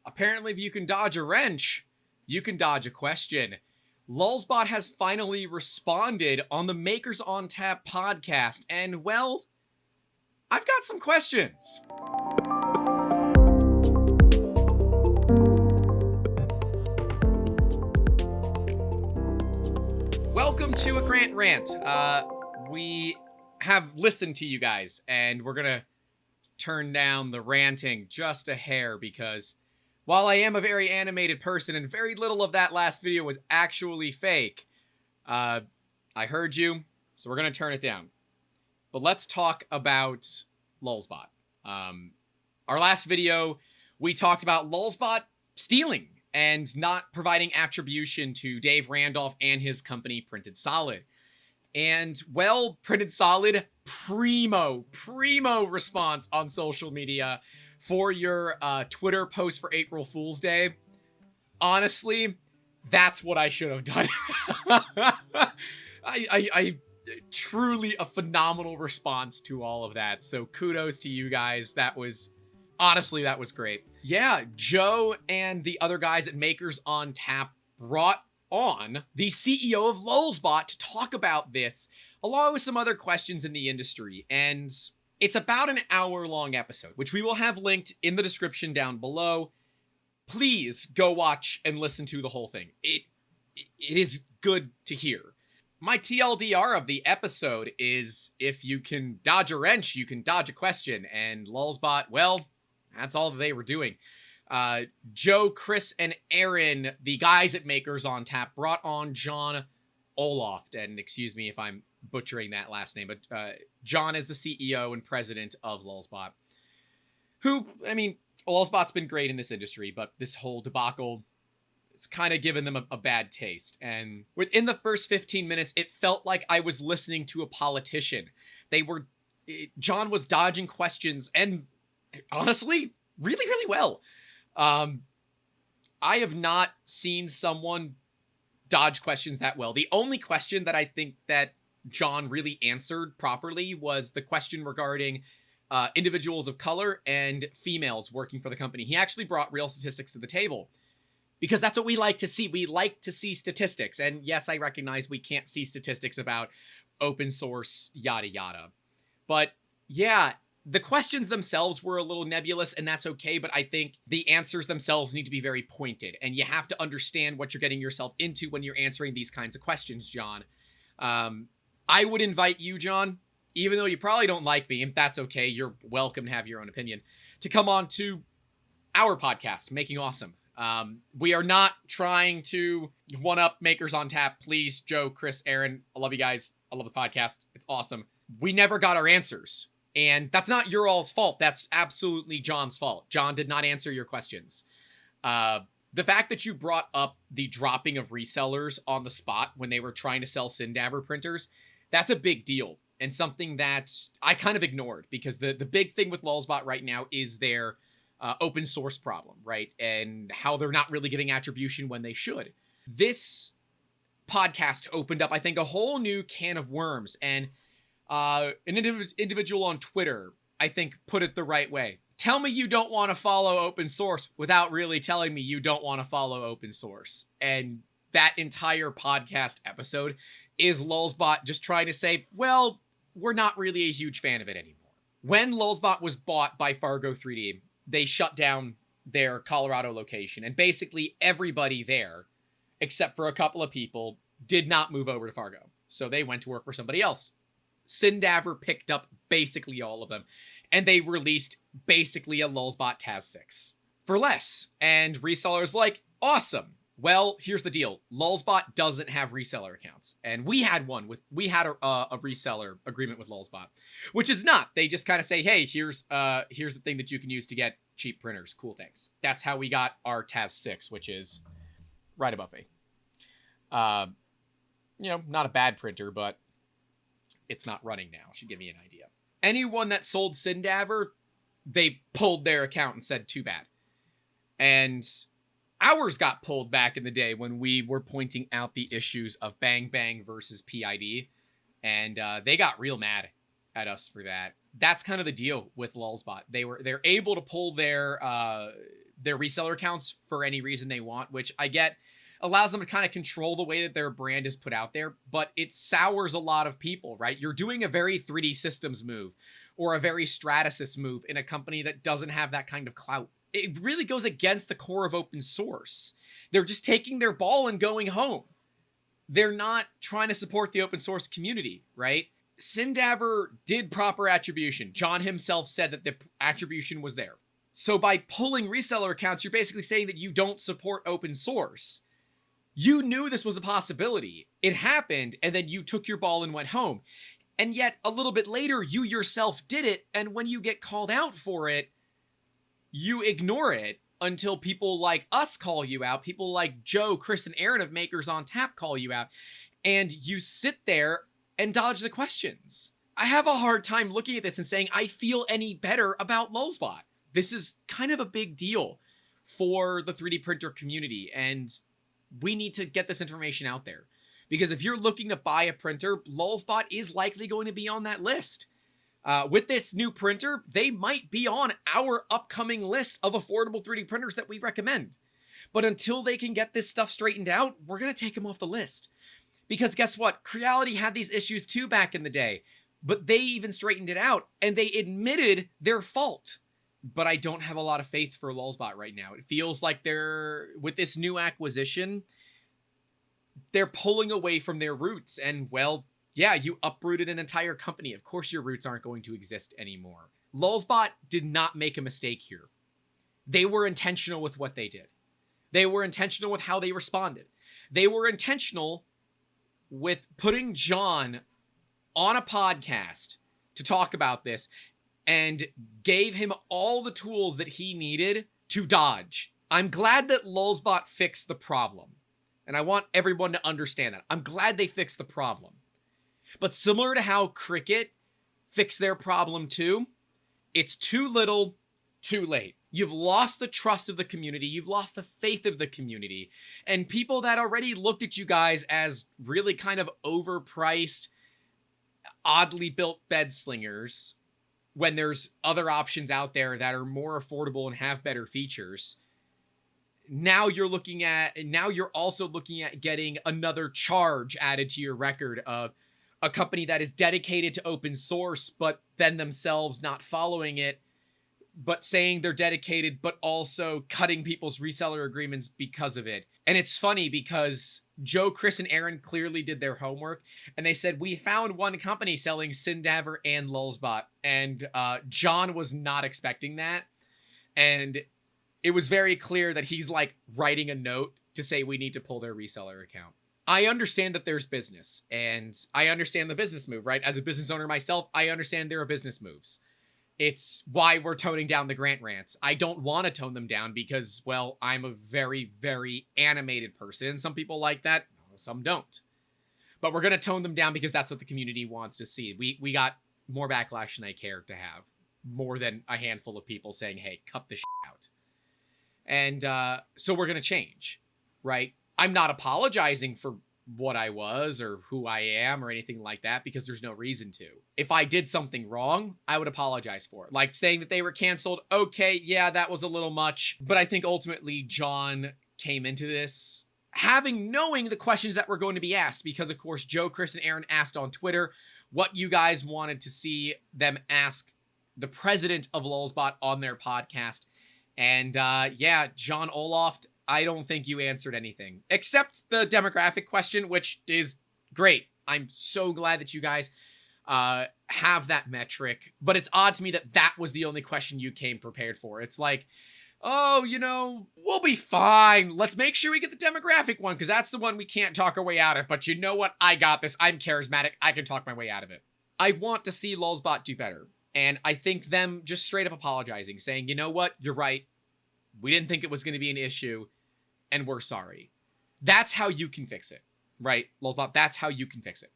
Apparently, if you can dodge a wrench, you can dodge a question. Lulzbot has finally responded on the Makers on Tap podcast, and, well, I've got some questions. Welcome to a Grant Rant. We have listened to you guys, and we're gonna turn down the ranting just a hair because while I am a very animated person and very little of that last video was actually fake, I heard you, so we're gonna turn it down. But let's talk about Lulzbot. Our last video, we talked about Lulzbot stealing and not providing attribution to Dave Randolph and his company, Printed Solid. And, well, Printed Solid, primo response on social media for your Twitter post for April Fool's Day. Honestly, that's what I should have done. I truly a phenomenal response to all of that. So kudos to you guys. Honestly, that was great. Yeah, Joe and the other guys at Makers on Tap brought on the CEO of Lulzbot to talk about this, along with some other questions in the industry. And it's about an hour-long episode, which we will have linked in the description down below. Please go watch and listen to the whole thing. It is good to hear. My TLDR of the episode is if you can dodge a wrench, you can dodge a question. And Lulzbot, well, that's all that they were doing. Joe, Chris, and Aaron, the guys at Makers on Tap, brought on John Olhoft. And excuse me if I'm butchering that last name, but John is the CEO and president of Lulzbot. Who, I mean, Lulzbot's been great in this industry, but this whole debacle, it's kind of given them a bad taste. And within the first 15 minutes, it felt like I was listening to a politician. John was dodging questions, and honestly, really, really well. I have not seen someone dodge questions that well. The only question that I think that John really answered properly was the question regarding individuals of color and females working for the company. He actually brought real statistics to the table because that's what we like to see. We like to see statistics. And yes, I recognize we can't see statistics about open source, yada, yada. But yeah, the questions themselves were a little nebulous, and that's okay, but I think the answers themselves need to be very pointed, and you have to understand what you're getting yourself into when you're answering these kinds of questions, John. I would invite you, John, even though you probably don't like me, and that's okay, you're welcome to have your own opinion, to come on to our podcast, Making Awesome. We are not trying to one-up Makers on Tap. Please, Joe, Chris, Aaron, I love you guys. I love the podcast. It's awesome. We never got our answers. And that's not your all's fault. That's absolutely John's fault. John did not answer your questions. The fact that you brought up the dropping of resellers on the spot when they were trying to sell Syndabber printers, that's a big deal. And something that I kind of ignored because the big thing with Lulzbot right now is their open source problem, right? And how they're not really giving attribution when they should. This podcast opened up, I think, a whole new can of worms. And an individual on Twitter, I think, put it the right way. Tell me you don't want to follow open source without really telling me you don't want to follow open source. And that entire podcast episode is Lulzbot just trying to say, well, we're not really a huge fan of it anymore. When Lulzbot was bought by Fargo 3D, they shut down their Colorado location. And basically everybody there, except for a couple of people, did not move over to Fargo. So they went to work for somebody else. Syndabber picked up basically all of them, and they released basically a Lulzbot Taz 6 for less. And resellers like, awesome. Well, here's the deal. Lulzbot doesn't have reseller accounts, and we had a reseller agreement with Lulzbot, which is not. They just kind of say, hey, here's the thing that you can use to get cheap printers. Cool, thanks. That's how we got our Taz 6, which is right above me. Not a bad printer, but it's not running now. Should give you an idea. Anyone that sold Syndabber, they pulled their account and said, too bad. And ours got pulled back in the day when we were pointing out the issues of Bang Bang versus PID. And they got real mad at us for that. That's kind of the deal with Lulzbot. They're able to pull their their reseller accounts for any reason they want, which I get allows them to kind of control the way that their brand is put out there, but it sours a lot of people, right? You're doing a very 3D Systems move or a very Stratasys move in a company that doesn't have that kind of clout. It really goes against the core of open source. They're just taking their ball and going home. They're not trying to support the open source community, right? Syndaver did proper attribution. John himself said that the attribution was there. So by pulling reseller accounts, you're basically saying that you don't support open source. You knew this was a possibility. It happened, and then you took your ball and went home. And yet, a little bit later, you yourself did it, and when you get called out for it, you ignore it until people like us call you out, people like Joe, Chris, and Aaron of Makers on Tap call you out, and you sit there and dodge the questions. I have a hard time looking at this and saying I feel any better about Lulzbot. This is kind of a big deal for the 3D printer community, and we need to get this information out there. Because if you're looking to buy a printer, Lulzbot is likely going to be on that list. With this new printer, they might be on our upcoming list of affordable 3D printers that we recommend. But until they can get this stuff straightened out, we're going to take them off the list. Because guess what? Creality had these issues too back in the day. But they even straightened it out, and they admitted their fault. But I don't have a lot of faith for Lulzbot right now. It feels like with this new acquisition, they're pulling away from their roots. And, well, yeah, you uprooted an entire company. Of course your roots aren't going to exist anymore. Lulzbot did not make a mistake here. They were intentional with what they did. They were intentional with how they responded. They were intentional with putting John on a podcast to talk about this and gave him all the tools that he needed to dodge. I'm glad that Lulzbot fixed the problem. And I want everyone to understand that. I'm glad they fixed the problem. But similar to how Cricket fixed their problem too, it's too little, too late. You've lost the trust of the community. You've lost the faith of the community. And people that already looked at you guys as really kind of overpriced, oddly built bed slingers, when there's other options out there that are more affordable and have better features. Now you're also looking at getting another charge added to your record of a company that is dedicated to open source, but then themselves not following it, but saying they're dedicated, but also cutting people's reseller agreements because of it. And it's funny because Joe, Chris, and Aaron clearly did their homework, and they said, we found one company selling Syndaver and Lulzbot, and John was not expecting that. And it was very clear that he's like writing a note to say we need to pull their reseller account. I understand that there's business, and I understand the business move, right? As a business owner myself, I understand there are business moves. It's why we're toning down the Grant rants. I don't want to tone them down because, well, I'm a very, very animated person. Some people like that, some don't. But we're going to tone them down because that's what the community wants to see. We got more backlash than I care to have. More than a handful of people saying, hey, cut this out. And so we're going to change, right? I'm not apologizing for what I was or who I am or anything like that because there's no reason to. If I did something wrong, I would apologize for it. Like saying that they were canceled. Okay, yeah, that was a little much. But I think ultimately John came into this knowing the questions that were going to be asked because, of course, Joe, Chris, and Aaron asked on Twitter what you guys wanted to see them ask the president of Lulzbot on their podcast. And yeah, John Olhoft, I don't think you answered anything except the demographic question, which is great. I'm so glad that you guys have that metric, but it's odd to me that that was the only question you came prepared for. It's like, oh, we'll be fine. Let's make sure we get the demographic one because that's the one we can't talk our way out of. But you know what? I got this. I'm charismatic. I can talk my way out of it. I want to see Lulzbot do better. And I think them just straight up apologizing, saying, you know what? You're right. We didn't think it was going to be an issue. And we're sorry. That's how you can fix it, right? Lulzbot, that's how you can fix it.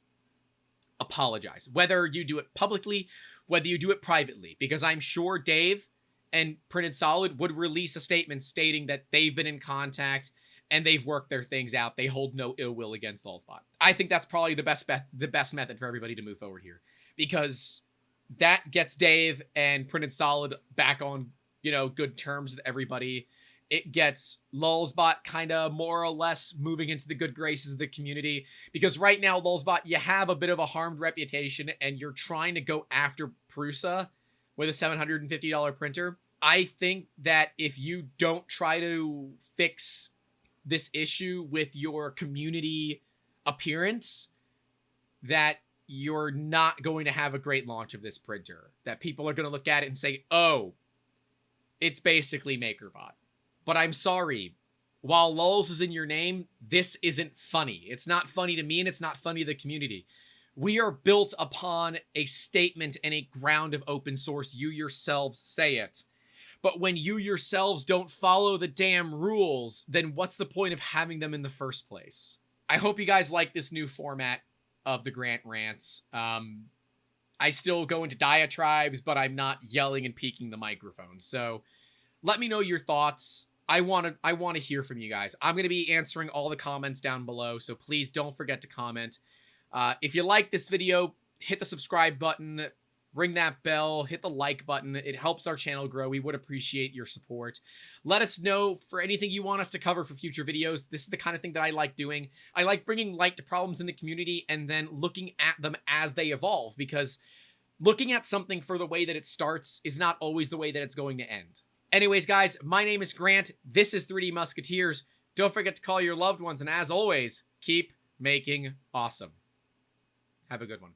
Apologize. Whether you do it publicly, whether you do it privately, because I'm sure Dave and Printed Solid would release a statement stating that they've been in contact and they've worked their things out. They hold no ill will against Lulzbot. I think that's probably the best method for everybody to move forward here because that gets Dave and Printed Solid back on, good terms with everybody. it gets Lulzbot kind of more or less moving into the good graces of the community. Because right now, Lulzbot, you have a bit of a harmed reputation, and you're trying to go after Prusa with a $750 printer. I think that if you don't try to fix this issue with your community appearance, that you're not going to have a great launch of this printer. That people are going to look at it and say, oh, it's basically MakerBot. But I'm sorry, while Lulz is in your name, this isn't funny. It's not funny to me, and it's not funny to the community. We are built upon a statement and a ground of open source. You yourselves say it. But when you yourselves don't follow the damn rules, then what's the point of having them in the first place? I hope you guys like this new format of the Grant Rants. I still go into diatribes, but I'm not yelling and peeking the microphone. So let me know your thoughts. I want to hear from you guys. I'm going to be answering all the comments down below, so please don't forget to comment. If you like this video, hit the subscribe button, ring that bell, hit the like button. It helps our channel grow. We would appreciate your support. Let us know for anything you want us to cover for future videos. This is the kind of thing that I like doing. I like bringing light to problems in the community and then looking at them as they evolve, because looking at something for the way that it starts is not always the way that it's going to end. Anyways, guys, my name is Grant. This is 3D Musketeers. Don't forget to call your loved ones, and as always, keep making awesome. Have a good one.